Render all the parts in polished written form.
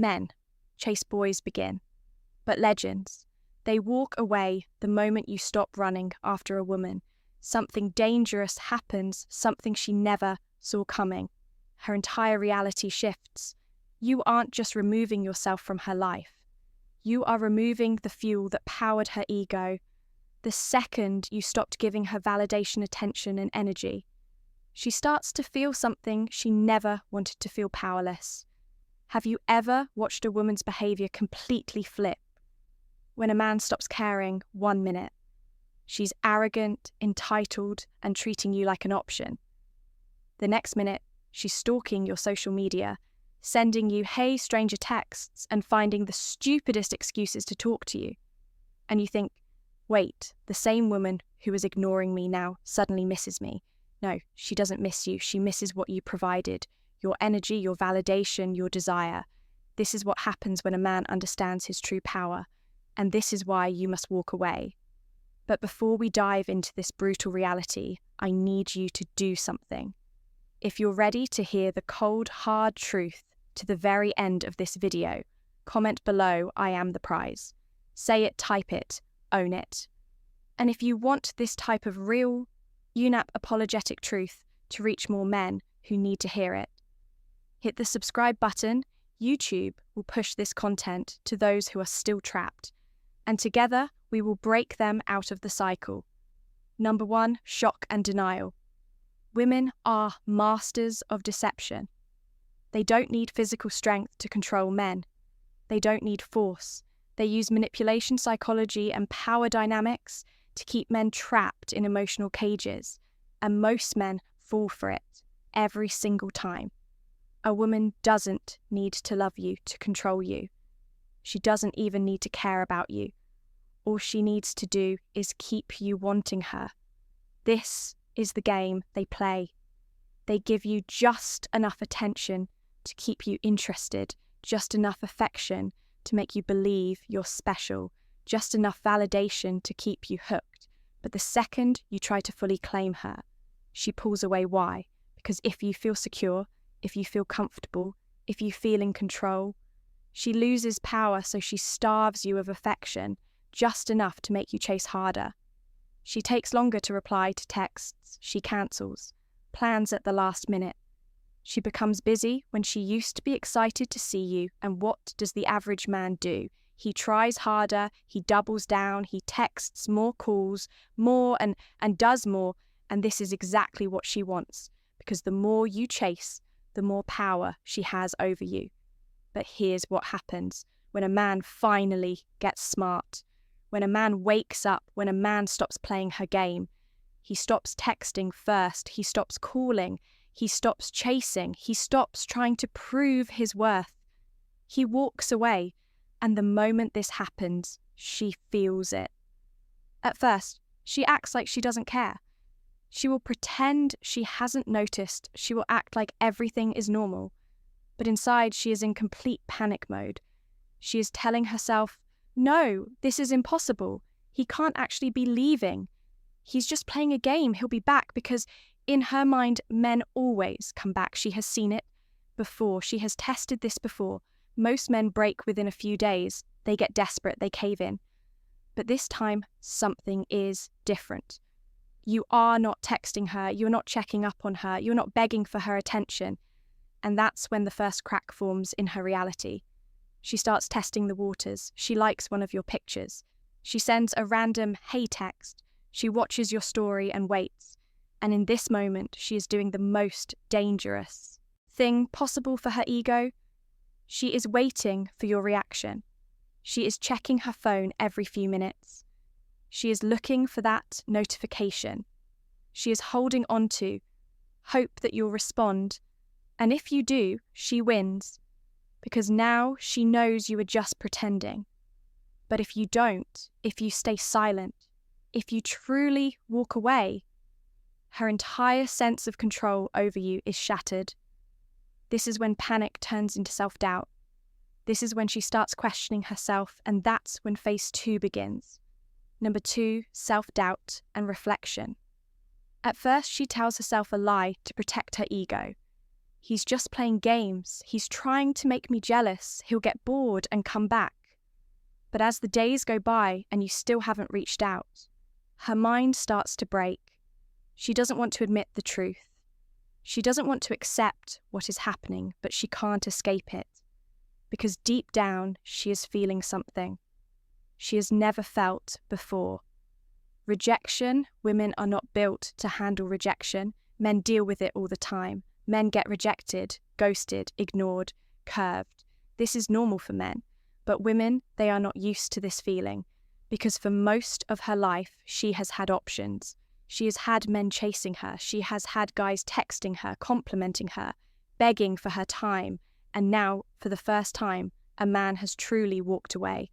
Men, chase boys begin. But legends, they walk away the moment you stop running after a woman. Something dangerous happens, something she never saw coming. Her entire reality shifts. You aren't just removing yourself from her life. You are removing the fuel that powered her ego. The second you stopped giving her validation, attention, and energy, she starts to feel something she never wanted to feel: powerless. Have you ever watched a woman's behavior completely flip? When a man stops caring 1 minute, she's arrogant, entitled, and treating you like an option. The next minute, she's stalking your social media, sending you "hey stranger" texts and finding the stupidest excuses to talk to you. And you think, wait, the same woman who was ignoring me now suddenly misses me. No, she doesn't miss you. She misses what you provided, your energy, your validation, your desire. This is what happens when a man understands his true power, and this is why you must walk away. But before we dive into this brutal reality, I need you to do something. If you're ready to hear the cold, hard truth to the very end of this video, comment below "I am the prize." Say it, type it, own it. And if you want this type of real, apologetic truth to reach more men who need to hear it, hit the subscribe button. YouTube will push this content to those who are still trapped, and together we will break them out of the cycle. Number 1, shock and denial. Women are masters of deception. They don't need physical strength to control men. They don't need force. They use manipulation, psychology, and power dynamics to keep men trapped in emotional cages, and most men fall for it every single time. A woman doesn't need to love you to control you. She doesn't even need to care about you. All she needs to do is keep you wanting her. This is the game they play. They give you just enough attention to keep you interested, just enough affection to make you believe you're special, just enough validation to keep you hooked. But the second you try to fully claim her, she pulls away. Why? Because if you feel secure, if you feel comfortable, if you feel in control, she loses power, so she starves you of affection, just enough to make you chase harder. She takes longer to reply to texts, she cancels, plans at the last minute. She becomes busy when she used to be excited to see you, and what does the average man do? He tries harder, he doubles down, he texts more, calls more, and does more, and this is exactly what she wants, because the more you chase, the more power she has over you. But here's what happens when a man finally gets smart. When a man wakes up, when a man stops playing her game, he stops texting first, he stops calling, he stops chasing, he stops trying to prove his worth. He walks away, and the moment this happens, she feels it. At first, she acts like she doesn't care. She will pretend she hasn't noticed, she will act like everything is normal. But inside, she is in complete panic mode. She is telling herself, no, this is impossible. He can't actually be leaving. He's just playing a game. He'll be back, because in her mind, men always come back. She has seen it before. She has tested this before. Most men break within a few days. They get desperate. They cave in. But this time, something is different. You are not texting her. You're not checking up on her. You're not begging for her attention. And that's when the first crack forms in her reality. She starts testing the waters. She likes one of your pictures. She sends a random "hey" text. She watches your story and waits. And in this moment, she is doing the most dangerous thing possible for her ego. She is waiting for your reaction. She is checking her phone every few minutes. She is looking for that notification. She is holding on to hope that you'll respond. And if you do, she wins. Because now she knows you are just pretending. But if you don't, if you stay silent, if you truly walk away, her entire sense of control over you is shattered. This is when panic turns into self-doubt. This is when she starts questioning herself, and that's when phase 2 begins. Number 2, self-doubt and reflection. At first, she tells herself a lie to protect her ego. He's just playing games. He's trying to make me jealous. He'll get bored and come back. But as the days go by and you still haven't reached out, her mind starts to break. She doesn't want to admit the truth. She doesn't want to accept what is happening, but she can't escape it. Because deep down, she is feeling something she has never felt before. Rejection. Women are not built to handle rejection. Men deal with it all the time. Men get rejected, ghosted, ignored, curved. This is normal for men. But women, they are not used to this feeling, because for most of her life, she has had options. She has had men chasing her. She has had guys texting her, complimenting her, begging for her time. And now, for the first time, a man has truly walked away.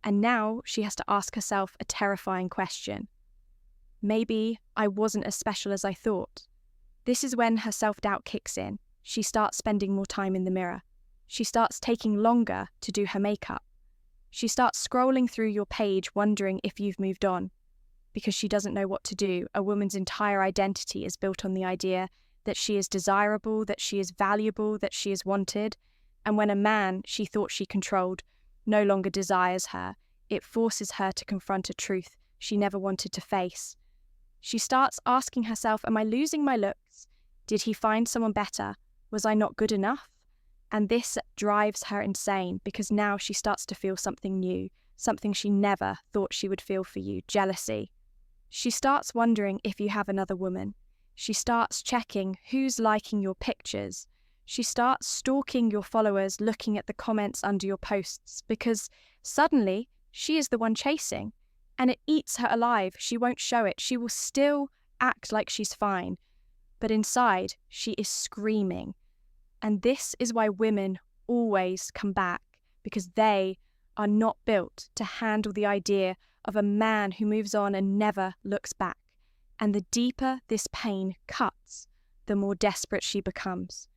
And now she has to ask herself a terrifying question. Maybe I wasn't as special as I thought. This is when her self-doubt kicks in. She starts spending more time in the mirror. She starts taking longer to do her makeup. She starts scrolling through your page wondering if you've moved on, because she doesn't know what to do. A woman's entire identity is built on the idea that she is desirable, that she is valuable, that she is wanted. And when a man she thought she controlled no longer desires her, it forces her to confront a truth she never wanted to face. She starts asking herself, am I losing my looks? Did he find someone better? Was I not good enough? And this drives her insane, because now she starts to feel something new, something she never thought she would feel for you, jealousy. She starts wondering if you have another woman. She starts checking who's liking your pictures. She starts stalking your followers, looking at the comments under your posts, because suddenly she is the one chasing. And it eats her alive. She won't show it. She will still act like she's fine. But inside, she is screaming. And this is why women always come back, because they are not built to handle the idea of a man who moves on and never looks back. And the deeper this pain cuts, the more desperate she becomes.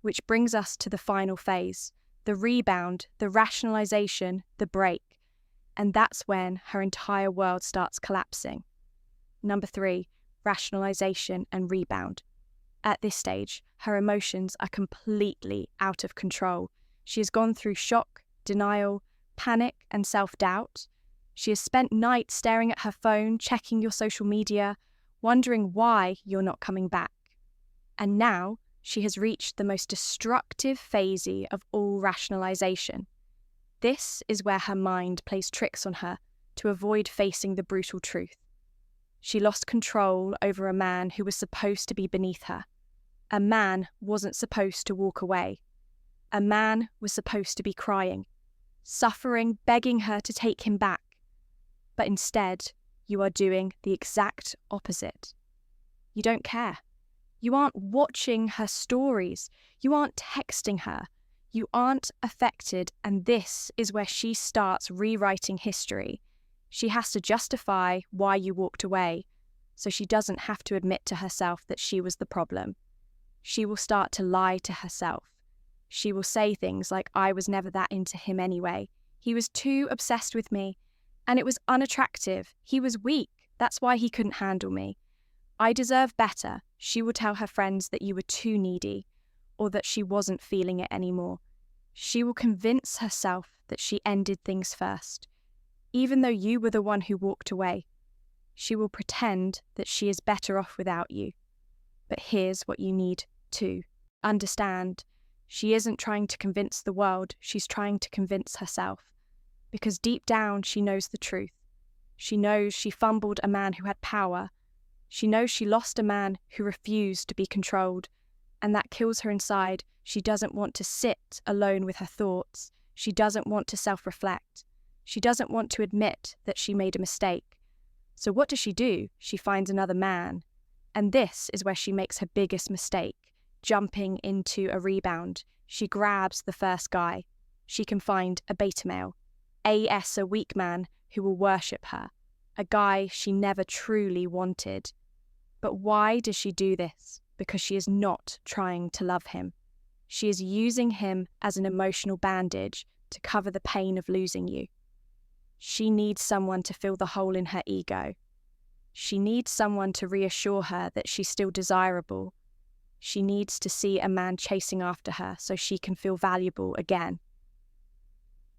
Which brings us to the final phase, the rebound, the rationalization, the break. And that's when her entire world starts collapsing. Number 3, rationalization and rebound. At this stage, her emotions are completely out of control. She has gone through shock, denial, panic, and self-doubt. She has spent nights staring at her phone, checking your social media, wondering why you're not coming back. And now, she has reached the most destructive phase of all rationalization. This is where her mind plays tricks on her to avoid facing the brutal truth. She lost control over a man who was supposed to be beneath her. A man wasn't supposed to walk away. A man was supposed to be crying, suffering, begging her to take him back. But instead, you are doing the exact opposite. You don't care. You aren't watching her stories. You aren't texting her. You aren't affected, and this is where she starts rewriting history. She has to justify why you walked away, so she doesn't have to admit to herself that she was the problem. She will start to lie to herself. She will say things like, I was never that into him anyway. He was too obsessed with me, and it was unattractive. He was weak. That's why he couldn't handle me. I deserve better. She will tell her friends that you were too needy, or that she wasn't feeling it anymore. She will convince herself that she ended things first, even though you were the one who walked away. She will pretend that she is better off without you. But here's what you need to understand. She isn't trying to convince the world, she's trying to convince herself. Because deep down she knows the truth. She knows she fumbled a man who had power. She knows she lost a man who refused to be controlled. And that kills her inside. She doesn't want to sit alone with her thoughts. She doesn't want to self-reflect. She doesn't want to admit that she made a mistake. So what does she do? She finds another man. And this is where she makes her biggest mistake, jumping into a rebound. She grabs the first guy. She can find a beta male, a weak man who will worship her, a guy she never truly wanted. But why does she do this? Because she is not trying to love him. She is using him as an emotional bandage to cover the pain of losing you. She needs someone to fill the hole in her ego. She needs someone to reassure her that she's still desirable. She needs to see a man chasing after her so she can feel valuable again.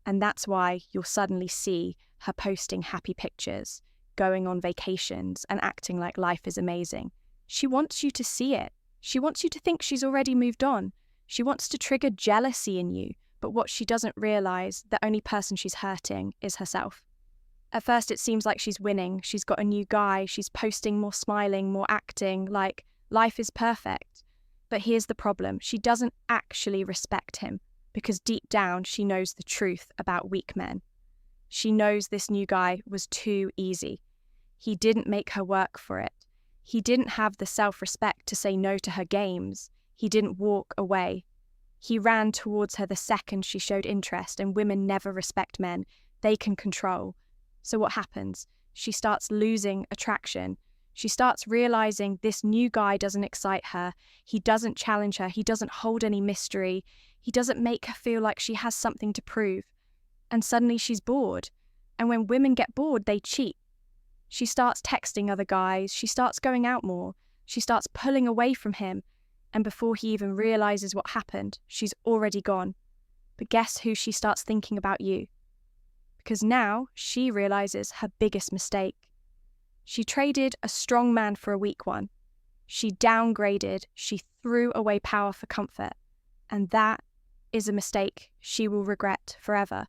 And that's why you'll suddenly see her posting happy pictures, going on vacations, and acting like life is amazing. She wants you to see it. She wants you to think she's already moved on. She wants to trigger jealousy in you, but what she doesn't realize, the only person she's hurting is herself. At first it seems like she's winning. She's got a new guy. She's posting more smiling, more acting, like life is perfect. But here's the problem. She doesn't actually respect him because deep down she knows the truth about weak men. She knows this new guy was too easy. He didn't make her work for it. He didn't have the self-respect to say no to her games. He didn't walk away. He ran towards her the second she showed interest, and women never respect men. They can control. So what happens? She starts losing attraction. She starts realizing this new guy doesn't excite her. He doesn't challenge her. He doesn't hold any mystery. He doesn't make her feel like she has something to prove. And suddenly she's bored. And when women get bored, they cheat. She starts texting other guys. She starts going out more. She starts pulling away from him. And before he even realizes what happened, she's already gone. But guess who she starts thinking about? You. Because now she realizes her biggest mistake. She traded a strong man for a weak one. She downgraded. She threw away power for comfort. And that is a mistake she will regret forever.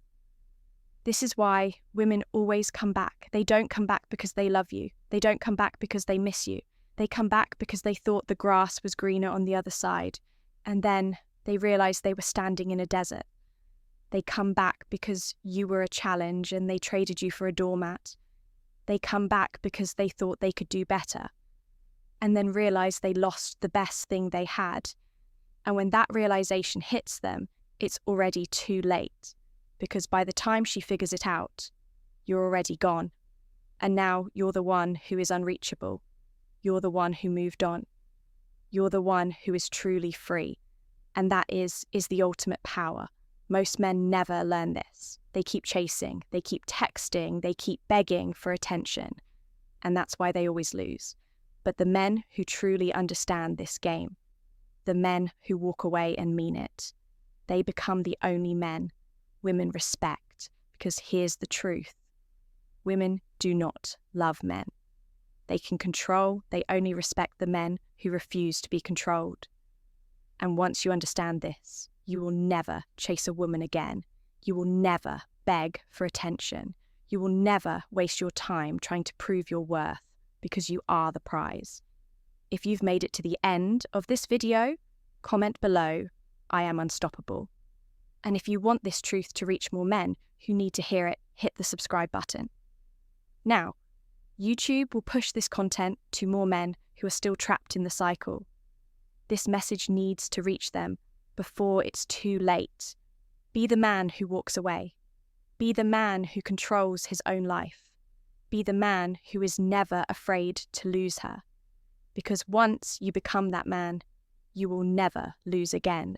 This is why women always come back. They don't come back because they love you. They don't come back because they miss you. They come back because they thought the grass was greener on the other side. And then they realized they were standing in a desert. They come back because you were a challenge and they traded you for a doormat. They come back because they thought they could do better. And then realized they lost the best thing they had. And when that realization hits them, it's already too late. Because by the time she figures it out, you're already gone. And now you're the one who is unreachable. You're the one who moved on. You're the one who is truly free. And that is the ultimate power. Most men never learn this. They keep chasing, they keep texting, they keep begging for attention. And that's why they always lose. But the men who truly understand this game, the men who walk away and mean it, they become the only men women respect, because here's the truth. Women do not love men. They can control, they only respect the men who refuse to be controlled. And once you understand this, you will never chase a woman again. You will never beg for attention. You will never waste your time trying to prove your worth, because you are the prize. If you've made it to the end of this video, comment below, I am unstoppable. And if you want this truth to reach more men who need to hear it, hit the subscribe button. Now, YouTube will push this content to more men who are still trapped in the cycle. This message needs to reach them before it's too late. Be the man who walks away. Be the man who controls his own life. Be the man who is never afraid to lose her. Because once you become that man, you will never lose again.